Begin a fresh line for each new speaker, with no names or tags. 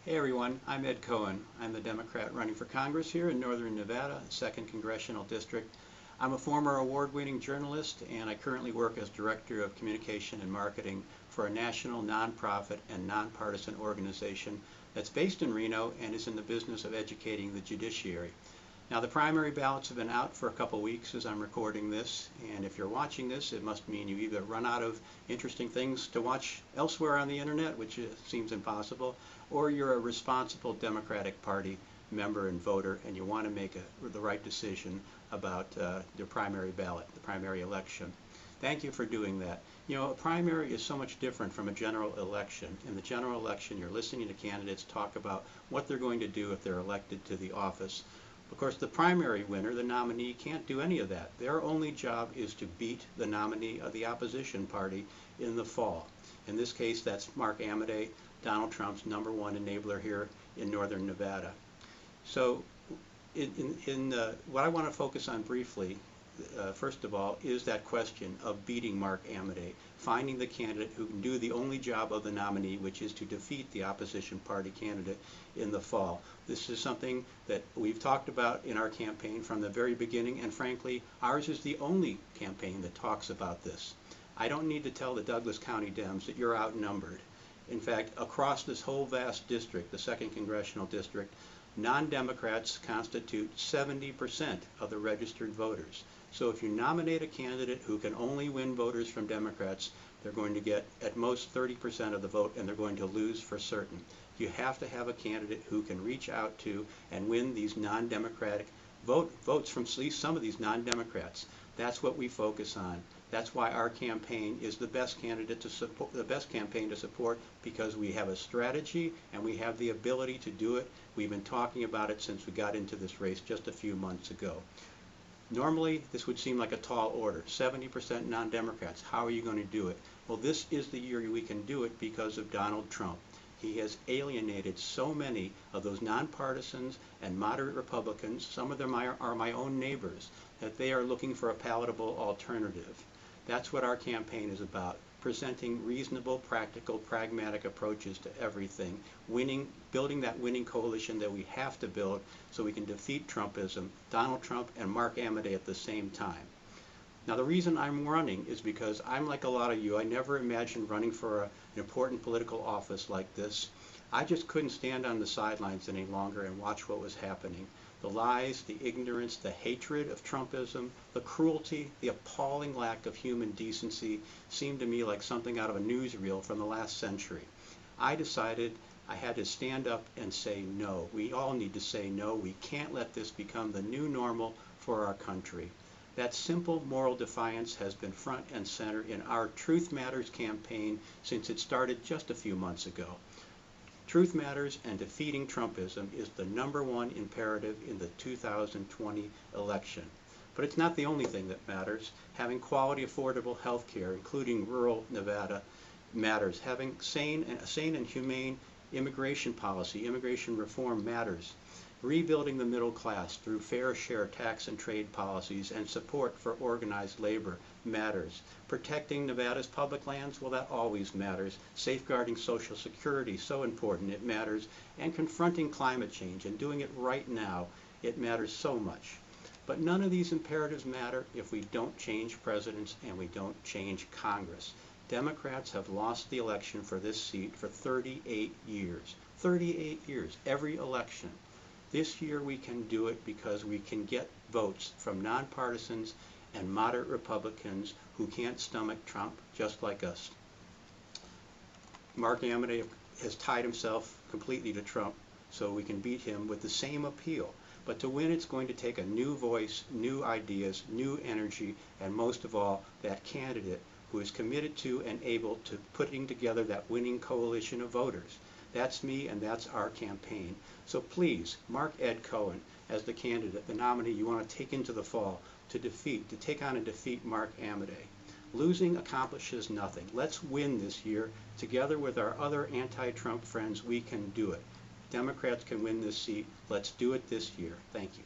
Hey everyone, I'm Ed Cohen. I'm the Democrat running for Congress here in Northern Nevada, 2nd Congressional District. I'm a former award-winning journalist and I currently work as Director of Communication and Marketing for a national nonprofit and nonpartisan organization that's based in Reno and is in the business of educating the judiciary. Now the primary ballots have been out for a couple weeks as I'm recording this, and if you're watching this, it must mean you either run out of interesting things to watch elsewhere on the internet, which seems impossible, or you're a responsible Democratic Party member and voter and you want to make the right decision about the primary ballot, the primary election. Thank you for doing that. You know, a primary is so much different from a general election. In the general election, you're listening to candidates talk about what they're going to do if they're elected to the office. Of course, the primary winner, the nominee, can't do any of that. Their only job is to beat the nominee of the opposition party in the fall. In this case, that's Mark Amodei, Donald Trump's #1 enabler here in Northern Nevada. So what I want to focus on briefly, first of all, is that question of beating Mark Amodei, finding the candidate who can do the only job of the nominee, which is to defeat the opposition party candidate in the fall. This is something that we've talked about in our campaign from the very beginning, and frankly, ours is the only campaign that talks about this. I don't need to tell the Douglas County Dems that you're outnumbered. In fact, across this whole vast district, the 2nd Congressional District, non-Democrats constitute 70% of the registered voters. So if you nominate a candidate who can only win voters from Democrats, they're going to get at most 30% of the vote and they're going to lose for certain. You have to have a candidate who can reach out to and win these non-Democratic votes from at least some of these non-Democrats. That's what we focus on. That's why our campaign is the best candidate to support, the best campaign to support, because we have a strategy and we have the ability to do it. We've been talking about it since we got into this race just a few months ago. Normally, this would seem like a tall order, 70% non-Democrats. How are you going to do it? Well, this is the year we can do it because of Donald Trump. He has alienated so many of those nonpartisans and moderate Republicans, some of them are my own neighbors, that they are looking for a palatable alternative. That's what our campaign is about, presenting reasonable, practical, pragmatic approaches to everything, building that winning coalition that we have to build so we can defeat Trumpism, Donald Trump and Mark Amodei at the same time. Now the reason I'm running is because I'm like a lot of you. I never imagined running for an important political office like this. I just couldn't stand on the sidelines any longer and watch what was happening. The lies, the ignorance, the hatred of Trumpism, the cruelty, the appalling lack of human decency seemed to me like something out of a newsreel from the last century. I decided I had to stand up and say no. We all need to say no. We can't let this become the new normal for our country. That simple moral defiance has been front and center in our Truth Matters campaign since it started just a few months ago. Truth Matters and defeating Trumpism is the #1 imperative in the 2020 election. But it's not the only thing that matters. Having quality, affordable health care, including rural Nevada, matters. Having a sane and humane immigration policy, immigration reform matters. Rebuilding the middle class through fair share tax and trade policies and support for organized labor matters. Protecting Nevada's public lands, well, that always matters. Safeguarding Social Security, so important, it matters. And confronting climate change and doing it right now, it matters so much. But none of these imperatives matter if we don't change presidents and we don't change Congress. Democrats have lost the election for this seat for 38 years. 38 years, every election. This year we can do it because we can get votes from nonpartisans and moderate Republicans who can't stomach Trump just like us. Mark Amodei has tied himself completely to Trump, so we can beat him with the same appeal. But to win, it's going to take a new voice, new ideas, new energy, and most of all, that candidate who is committed to and able to putting together that winning coalition of voters. That's me and that's our campaign. So please, mark Ed Cohen as the candidate, the nominee you want to take into the fall to take on and defeat Mark Amodei. Losing accomplishes nothing. Let's win this year. Together with our other anti-Trump friends, we can do it. Democrats can win this seat. Let's do it this year. Thank you.